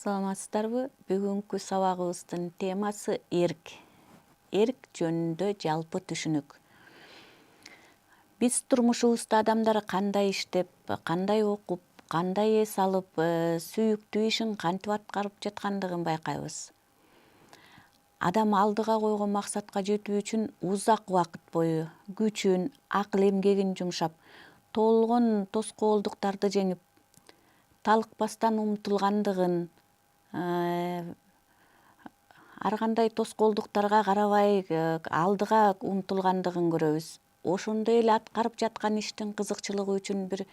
Саламатсыздарбы? Бүгүнкү сабагыбыздын темасы эрк. Эрк жөнүндө жалпы түшүнүк. Биз турмушубузда адамдар кандай иштеп, кандай окуп, кандай эс алып, сүйүктүү ишин кантип аткарып жаткандыгын байкайбыз. Адам алдыга койгон максатка жетүү үчүн узак убакыт бою күчүн, акыл эмгегин жумшап, тоолгон тоскоолдуктарды жеңип, талыкпастан умтулгандыгын, ар кандай тоскоолдуктарга карабай алдыга умтулгандыгын көрөбүз. Ошондой эле аткарып жаткан иштин кызыкчылыгы үчүн бир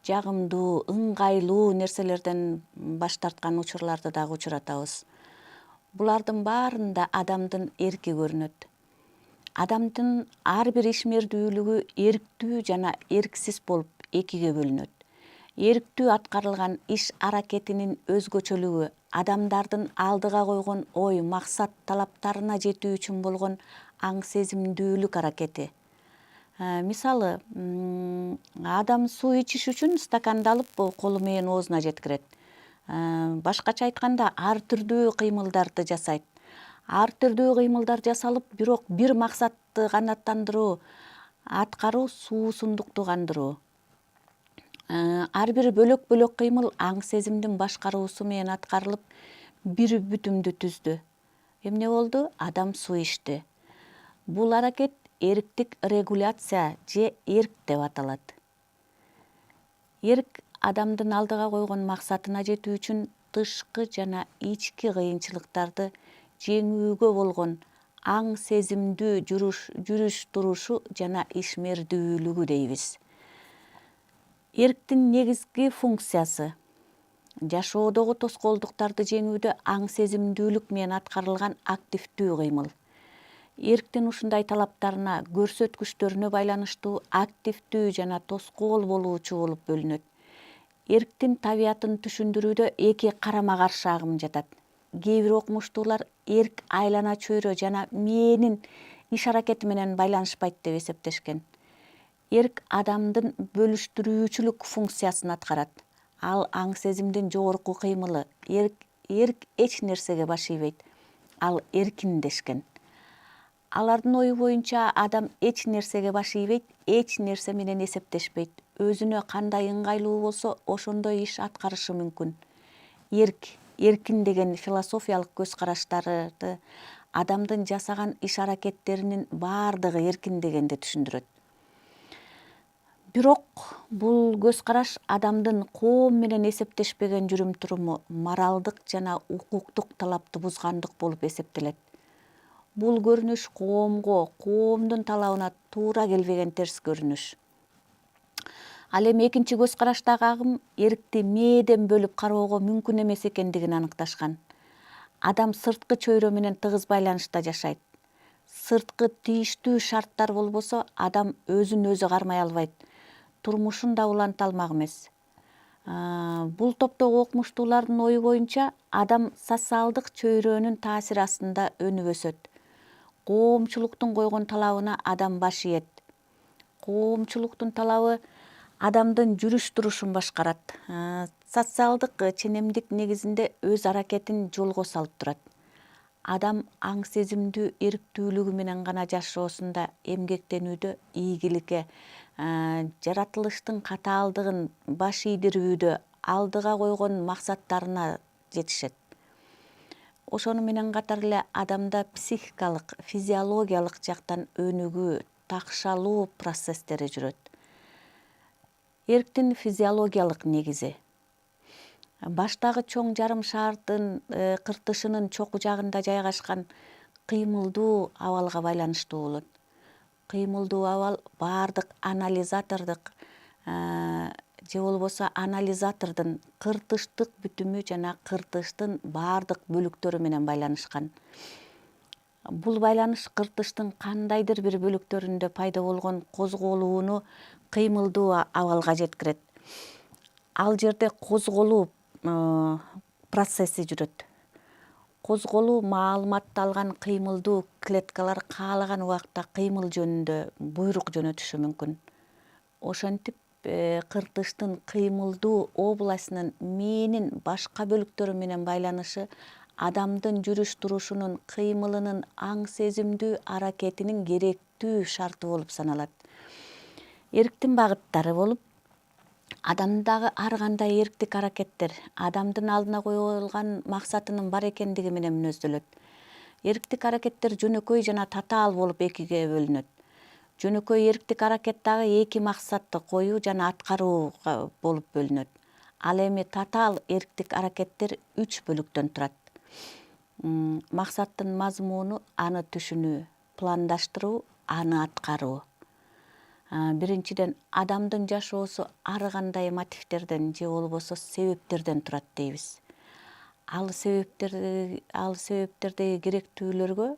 жагымдуу, ыңгайлуу нерселерден баш тарткан учурларды дагы учуратабыз. Булардын баарында адамдын эрки көрүнөт. Адамдын ар бир ишмердүүлүгү эрктүү жана эрксиз болуп экиге бөлүнөт. Эрктүү аткарылган иш-аракетинин өзгөчөлүгү адамдардын алдыга койгон ой, максат талаптарына жетүү үчүн болгон аң-сезимдүүлүк аракети. Мисалы, адам суу ичиш үчүн стаканды алып колу менен оозуна жеткирет. Башкача айтканда, ар түрдүү кыймылдарды жасайт. Ар түрдүү кыймылдар жасалып, бирок бир максатты канааттандыруу, аткаруу, суусундукту кандыруу. Ар бир бөлөк кыймыл аң-сезимдин башкаруусу менен аткарылып, бир бүтүмдү түздү. Эмне болду? Адам суу ичти. Бул аракет эрктик регуляция же эрк деп аталат. Эрк адамдын алдыга койгон максатына жетүү үчүн тышкы жана ички кыйынчылыктарды жеңүүгө болгон аң-сезимдүү жүрүш-турушу жана ишмердүүлүгү дейбиз. Эрктин негизги функциясы жашоодогу тоскоолдуктарды жеңүүдө аң-сезимдүүлүк менен аткарылган активдүү кыймыл. Эрктин ушундай талаптарына, көрсөткүчтөрүнө байланыштуу активдүү жана тоскоол болуучу болуп бөлүнөт. Эрктин табиятын түшүндүрүүдө эки карама-каршы агым жатат. Кээ бир окумуштуулар эрк айлана чөйрө жана мээнин иш-аракети менен байланышпайт деп эсептешкен. Эрк адамдын бөлүштүрүүчүлүк функциясын аткарат. Ал аң-сезимдин жогорку кыймылы. Эрк эч нерсеге баш ийбейт. Ал эркин дешкен. Алардын ою боюнча адам эч нерсеге баш ийбейт, эч нерсе менен эсептешпейт. Өзүнө кандай ыңгайлуу болсо, ошондой иш аткарышы мүмкүн. Эркин деген философиялык көз караштарды адамдын жасаган иш-аракеттеринин баардыгы эркин дегенди түшүндүрөт. Бирок бул көз караш адамдын коом менен эсептешпеген жүрүм-туруму моралдык жана укуктук талапты бузгандык болуп эсептелет. Бул көрүнүш коомго, коомдун талабына туура келбеген терс көрүнүш. Ал эми экинчи көз караштагы агым эркти мээден бөлүп кароого мүмкүн эмес экендигин аныкташкан. Адам сырткы чөйрө менен тыгыз байланышта жашайт. Сырткы тийиштүү шарттар болбосо, адам өзүн өзү кармай албайт, турмушун да уланта алмак эмес. Бул топтогу окумуштуулардын ою боюнча, адам социалдык чөйрөнүн таасири астында өнүп өсөт. Коомчулуктун койгон талабына адам баш ийет. Коомчулуктун талабы адамдын жүрүш-турушун башкарат. Социалдык ченемдик негизинде өз аракетин жолго салып турат. Адам аң-сезимдүү эрктүүлүгү менен гана жашоосунда эмгектенүүдө, ийгиликке, жаратылыштын катаалдыгын баш ийдирүүдө, алдыга койгон максаттарына жетишет. Ошону менен катар эле адамда психикалык, физиологиялык жактан өнүгүү, такшалуу процесстери жүрөт. Эрктин физиологиялык негизи. Баштагы чоң жарым шардын кыртышынын чоку жагында жайгашкан кыймылдуу абалга байланыштуу болот. Кыймылдуу абал баардык анализатордук же болбосо анализатордун кыртыштык бүтүмү жана кыртыштын баардык бөлүктөрү менен байланышкан. Бул байланыш кыртыштын кандайдыр бир бөлүктөрүндө пайда болгон козголууну кыймылдуу абалга жеткирет. Ал жерде козголуу процесси жүрөт. Козголуу маалыматты алган кыймылдуу клеткалар каалаган убакта кыймыл жөнүндө буйрук жөнөтүшү мүмкүн. Ошентип кыртыштын кыймылдуу областынын мээнин башка бөлүктөрү менен байланышы адамдын жүрүш турушунун кыймылынын аң-сезимдүү аракетинин керектүү шарты болуп саналат. Эрктин багыттары болуп, Адамдагы ар кандай эрктик аракеттер адамдын алдына коюлган максатынын бар экендиги менен мүнөздөлөт. Эрктик аракеттер жөнөкөй жана татаал болуп экиге бөлүнөт. Жөнөкөй эрктик аракет дагы эки максатты коюу жана аткарууга болуп бөлүнөт. Ал эми татаал эрктик аракеттер 3 бөлүктөн турат. Максаттын мазмуну аны түшүнүү, пландаштыруу, аны аткаруу. Биринчиден, адамдын жашоосу ар кандай мотивтерден же болбосо себептерден турат дейбиз. Ал себептердеги керектүүлөргө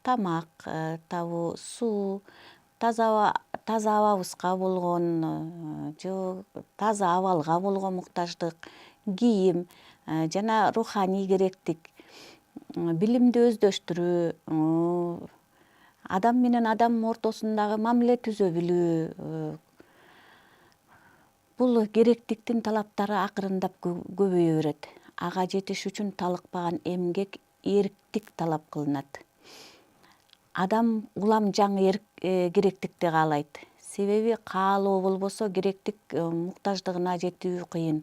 тамак табуу, суу, таза абабызга болгон же таза абалга болгон муктаждык, кийим жана руханий керектик, билимди өздөштүрүү, адам менен адам ортосундагы мамиле түзө билүү. Бул керектиктин талаптары акырындап көбөйө берет. Ага жетиш үчүн талыкпаган эмгек, эрктик талап кылынат. Адам улам жаңы керектикти каалайт. Себеби каалоо болбосо керектик муктаждыгына жетүү кыйын.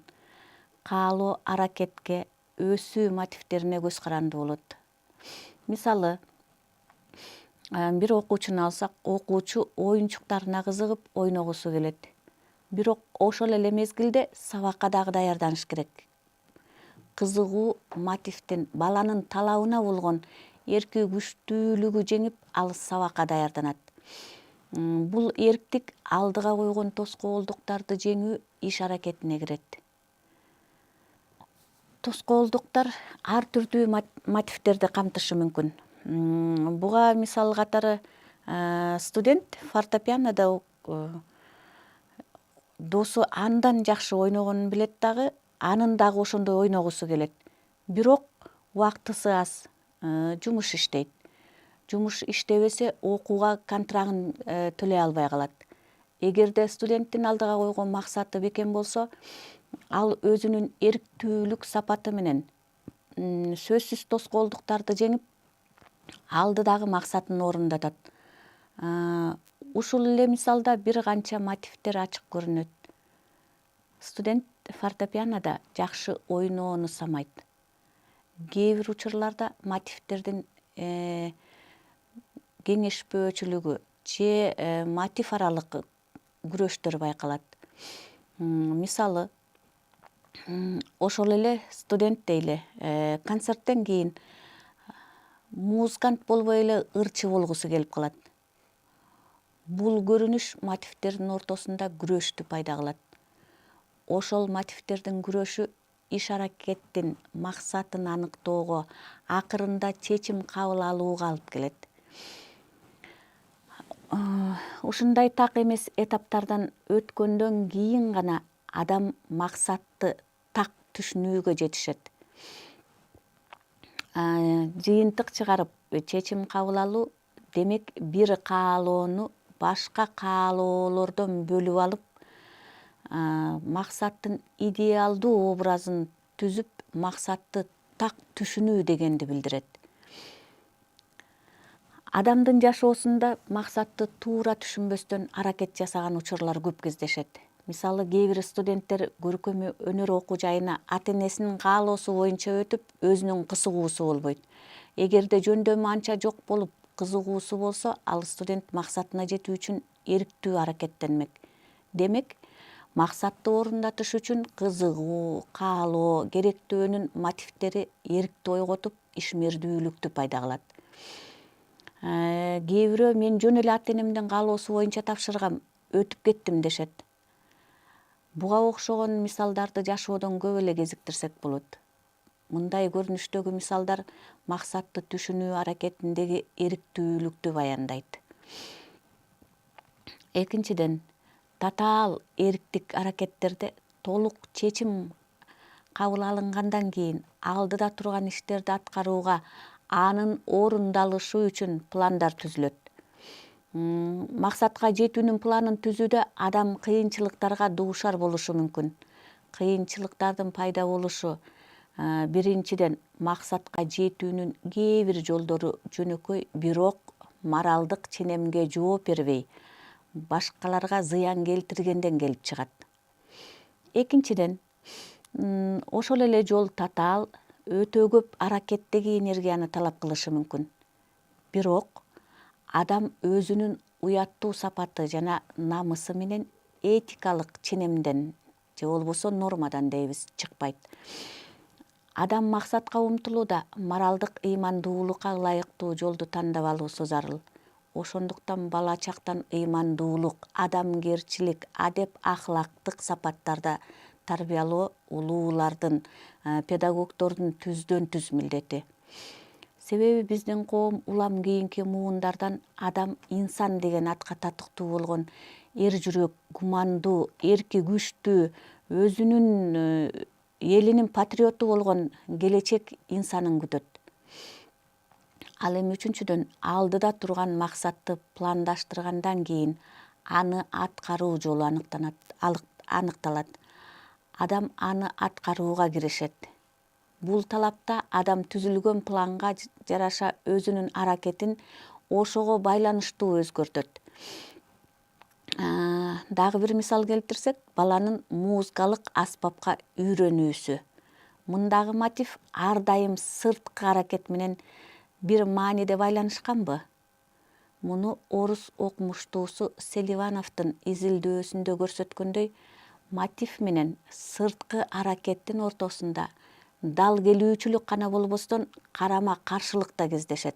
Каалоо аракетке, өсүү мотивтерине көз каранды болот. Мисалы, бир окуучуну алсак, окуучу оюнчуктарына кызыгып ойногусу келет. Бирок ошол эле мезгилде сабакка дагы даярданыш керек. Кызыгуу мотивден баланын талабына болгон эрки күчтүүлүгү жеңип, ал сабакка даярданат. Бул эрктик алдыга койгон тоскоолдуктарды жеңүү иш-аракетине кирет. Тоскоолдуктар ар түрдүү мотивтерди камтышы мүмкүн. Буга мисал катары студент фортепианода досу андан жакшы ойногонун билет дагы, анын дагы ошондой ойногусу келет. Бирок убактысы аз, жумуш иштейт. Жумуш иштебесе окууга контрагын төлөй албай калат. Эгерде студенттин алдыга койгон максаты бекем болсо, ал өзүнүн эрктүүлүк сапаты менен сөзсүз тоскоолдуктарды жеңип, алдыдагы максатын орундатат. Ушул эле мисалда бир канча мотивтер ачык көрүнөт. Студент фортепианода жакшы ойноону самайт. Кээ бир учурларда мотивтердин кеңешпөөчүлүгү же мотив аралык күрөштөр байкалат. Мисалы, ошол эле студент дейле, концерттен кийин музыкант болбой эле ырчы болгусу келип калат. Бул көрүнүш мотивтердин ортосунда күрөштү пайда кылат. Ошол мотивтердин күрөшү иш-аракеттин максатын аныктоого, акырында чечим кабыл алууга алып келет. Ушундай так эмес этаптардан өткөндөн кийин гана адам максатты так түшүнүүгө жетишет. Жыйынтык чыгарып чечим кабыл алуу демек бир каалоону башка каалоолордон бөлүп алып, максаттын идеалдуу образын түзүп, максатты так түшүнүү дегенди билдирет. Адамдын жашоосунда максатты туура түшүнбөстөн аракет жасаган учурлар көп кездешет. Мисалы, кээ бир студенттер көркөм өнөр окуу жайына ата-энесинин каалоосу боюнча өтүп, өзүнүн кызыгуусу болбойт. Эгерде жөндөмү анча жок болуп, кызыгуусу болсо, ал студент максатына жетүү үчүн эрктүү аракеттенмек. Демек, максатты орундатыш үчүн кызыгуу, каалоо, керектөөнүн мотивтери эркти ойготуп, ишмердүүлүктү пайда кылат. Кээ бирөө мен жөн эле ата-энемдин каалоосу боюнча тапшыргам, өтүп кеттим дешет. Буга окшогон мисалдарды жашоодон көп эле кезиктирсек болот. Мындай көрүнүштөгү мисалдар максатты түшүнүү аракетиндеги эрктүүлүктү баяндайт. Экинчиден, татаал эрктик аракеттерде толук чечим кабыл алынгандан кийин алдыда турган иштерди аткарууга, анын орундалышы үчүн пландар түзүлөт. Максатка жетүүнүн планын түзүүдө адам кыйынчылыктарга дуушар болушу мүмкүн. Кыйынчылыктардын пайда болушу биринчиден максатка жетүүнүн кээ бир жолдору жөнөкөй, бирок моралдык ченемге жооп бербей, башкаларга зыян келтиргенден келип чыгат. Экинчиден, ошол эле жол татаал, өтө көп аракеттеги энергияны талап кылышы мүмкүн. Бирок адам өзүнүн уяттуу сапаты жана намысы менен этикалык ченемден же болбосо нормадан дейбиз чыкпайт. Адам максатка умтулууда моралдык ыймандуулукка ылайыктуу жолду тандап алуусу зарыл. Ошондуктан бала чактан ыймандуулук, адамгерчилик, адеп ахлактык сапаттарда тарбиялоо улуулардын, педагогдордун түздөн түз милдети. Себеби биздин коом улам кийинки муундардан адам инсан деген атка татыктуу болгон эр жүрөк, гумандуу, эрки күчтүү, өзүнүн элинин патриоту болгон келечек инсанын күтөт. Ал эми үчүнчүдөн, алдыда турган максатты пландаштыргандан кийин аны аткаруу жолу аныкталат. Адам аны аткарууга киришет. Бул талапта адам түзүлгөн планга жараша өзүнүн аракетин ошого байланыштуу өзгөртөт. Дагы бир мисал келтирсек, баланын музыкалык аспапка үйрөнүүсү. Мындагы мотив ар дайым сырткы аракет менен бир мааниде байланышканбы? Муну орус окумуштуусу Селивановдун изилдөөсүндө көрсөткөндөй, мотив менен сырткы аракеттин ортосунда дал келүүчүлүк гана болбостон карама каршылык да кездешет.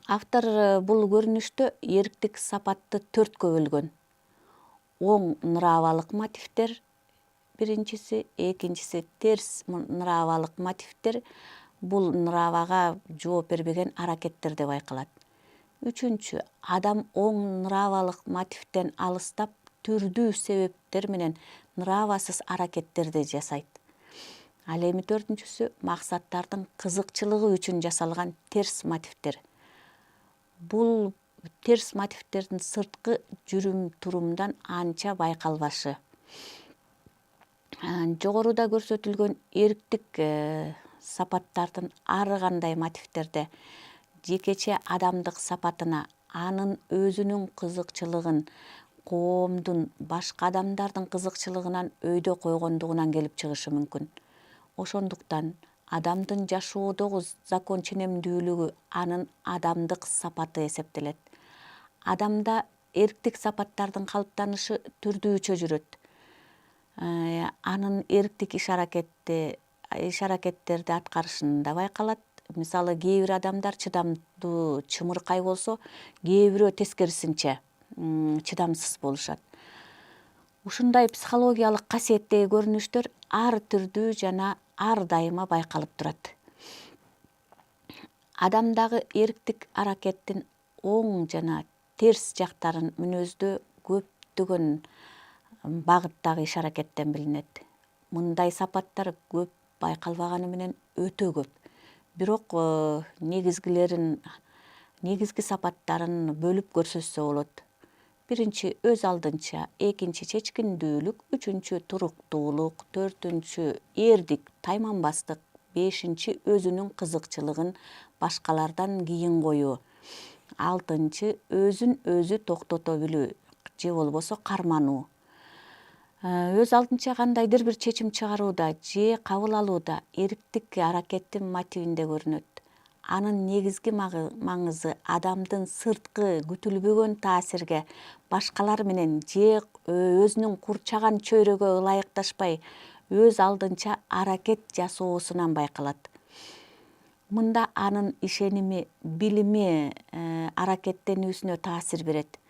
Автор бул көрүнүштө эрктик сапатты 4кө бөлгөн. Оң нравалык мотивдер биринчиси, экинчиси терс нравалык мотивдер, бул нравага жооп бербеген аракеттер деп айкалат. Үчүнчү, адам оң нравалык мотивден алыстап, түрдүү себептер менен нравасыз аракеттерди жасайт. Ал эми төртүнчүсү, максаттардын кызыкчылыгы үчүн жасалган терс мотивдер. Бул терс мотивдердин сырткы жүрүм-турумдан анча байкалбашы. Жогоруда көрсөтүлгөн эрктик сапаттардын ар кандай мотивдерде жекече адамдык сапатына, анын өзүнүн кызыкчылыгын, коомдун, башка адамдардын кызыкчылыгынан өйдө койгондугунан келип чыгышы мүмкүн. Ошондуктан адамдын жашоодогу закон ченемдүүлүгү анын адамдык сапаты эсептелет. Адамда эрктик сапаттардын калыптанышы түрдүүчө жүрөт. Анын эрктик иш-аракеттерди аткарышында байкалат. Мисалы, кээ бир адамдар чыдамдуу, чымыркай болсо, кээ бирөө тескерисинче чыдамсыз болушат. Ушундай психологиялык касиеттеги көрүнүштөр ар түрдүү жана ар дайыма байкалып турат. Адамдагы эрктик аракеттин оң жана терс жактарын мүнөздөө көптөгөн багыттагы иш-аракеттен билинет. Мындай сапаттар көп байкалбаганы менен өтө көп. Бирок негизги сапаттарын бөлүп көрсөтсө болот. Биринчи өз алдынча, экинчи чечкиндүүлүк, үчүнчү туруктуулук, төртүнчү эрдик, тайманбастык, бешинчи өзүнүн кызыкчылыгын башкалардан кийин коюу, алтынчы өзүн өзү токтото билүү же болбосо кармануу. Өз алдынча кандайдыр бир чечим чыгарууда же кабыл алууда эрктик аракеттин мотивинде көрүнөт. Анын негизги маңызы адамдын сырткы күтүлбөгөн таасирге, башкалар менен же өзүнүн курчаган чөйрөгө ылайыкташпай, өз алдынча аракет жасоосунан байкалат. Мында анын ишеними, билими аракеттенүүсүнө таасир берет.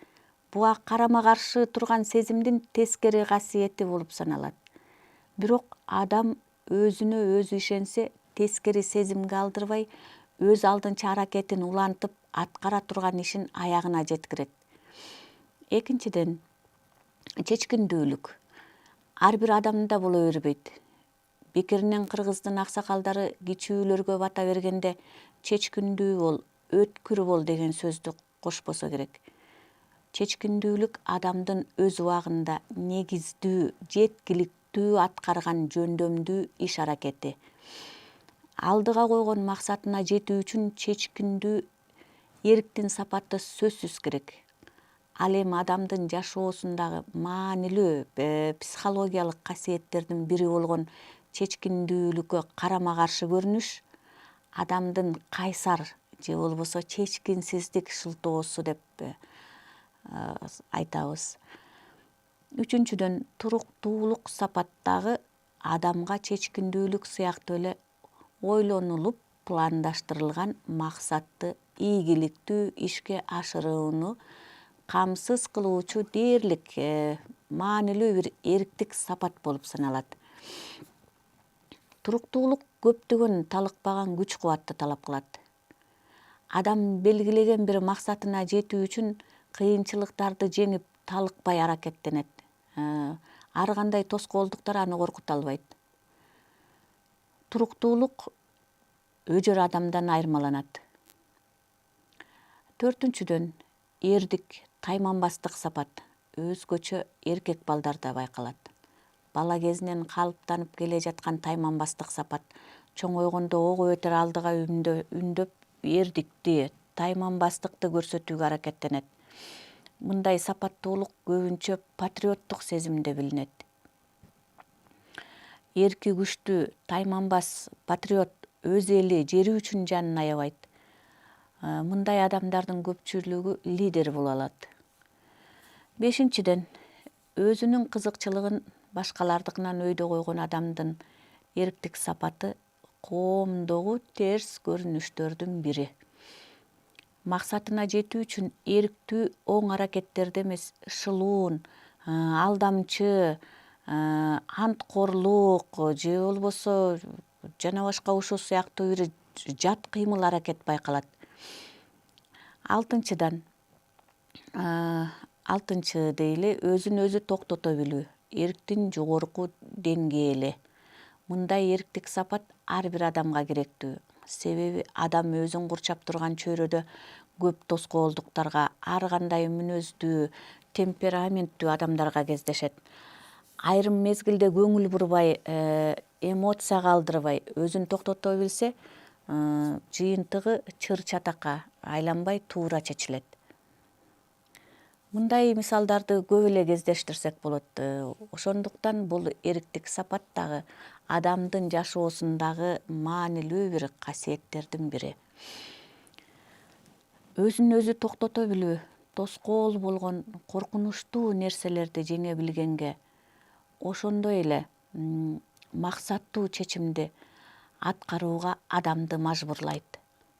Буга карама каршы турган сезимдин тескери касиети болуп саналат. Бирок адам өзүнө өзү ишенсе, тескери сезимге алдырбай, өз алдынча аракетин улантып, аткара турган ишин аягына жеткирет. Экинчиден, чечкиндүүлүк. Ар бир адамда боло бербейт. Бекеринен кыргыздын аксакалдары кичүүлөргө бата бергенде чечкиндүү бол, өткүр бол деген сөздү кошпосо керек. Чечкиндүүлүк адамдын өз убагында негиздүү, жеткиликтүү аткарган жөндөмдүү иш-аракети. Алдыга койгон максатына жетүү үчүн чечкиндүү эрктин сапаты сөзсүз керек. Ал эми адамдын жашоосундагы маанилүү психологиялык касиеттердин бири болгон чечкиндүүлүккө карама каршы көрүнүш адамдын кайсар же болбосо чечкинсиздик шылтоосу деп айтабыз. Үчүнчүдөн, туруктуулук сапаттагы адамга чечкиндүүлүк сыяктуу эле ойлонулуп пландаштырылган максатты ийгиликтүү ишке ашырууну камсыз кылуучу дээрлик маанилүү бир эрктик сапат болуп саналат. Туруктуулук көптөгөн талыкпаган күч кубатты талап кылат. Адам белгилеген бир максатына жетүү үчүн кыйынчылыктарды жеңип талыкпай аракеттенет. Ар кандай тоскоолдуктар аны коркута албайт. Туруктуулук өжөр адамдан айырмаланат. Төртүнчүдөн, эрдик, тайманбастык сапат өзгөчө эркек балдарда байкалат. Бала кезинен калыптанып келе жаткан тайманбастык сапат чоңойгондо ого бетер алдыга үндөп эрдикти, тайманбастыкты көрсөтүүгө аракеттенет. Мындай сапаттуулук көбүнчө патриоттук сезимде билинет. Эрки күчтүү, тайманбас патриот өз эли, жери үчүн жанын аябайт. Мындай адамдардын көпчүлүгү лидер боло алат. Бешинчиден, өзүнүн кызыкчылыгын башкалардыкынан өйдө койгон адамдын эрктик сапаты коомдогу терс көрүнүштөрдүн бири. Максатына жетүү үчүн эрктүү оң аракеттерди эмес, шылуун, алдамчы, анткорлук же болбосо жана башка ушул сыяктуу бир жат кыймыл аракет байкалат. Алтынчы дейли, өзүн өзү токтото билүү, эрктин жогорку деңгээли. Мындай эрктик сапат ар бир адамга керектүү. Себеби адам өзүн курчап турган чөйрөдө көп тоскоолдуктарга, ар кандай мүнөздүү, темпераменттүү адамдарга кездешет. Айрым мезгилде көңүл бурбай, эмоция калтырбай, өзүн токтото билсе, жыйынтыгы чыр чатакка айланбай туура чечилет. Мындай мисалдарды көп эле кездештирсек болот. Ошондуктан бул эрктик сапат дагы адамдын жашоосундагы маанилүү бир касиеттердин бири. Өзүн өзү токтото билүү, тоскоол болгон коркунучтуу нерселерди жеңе билгенге, ошондой эле максаттуу чечимди аткарууга адамды мажбурлайт.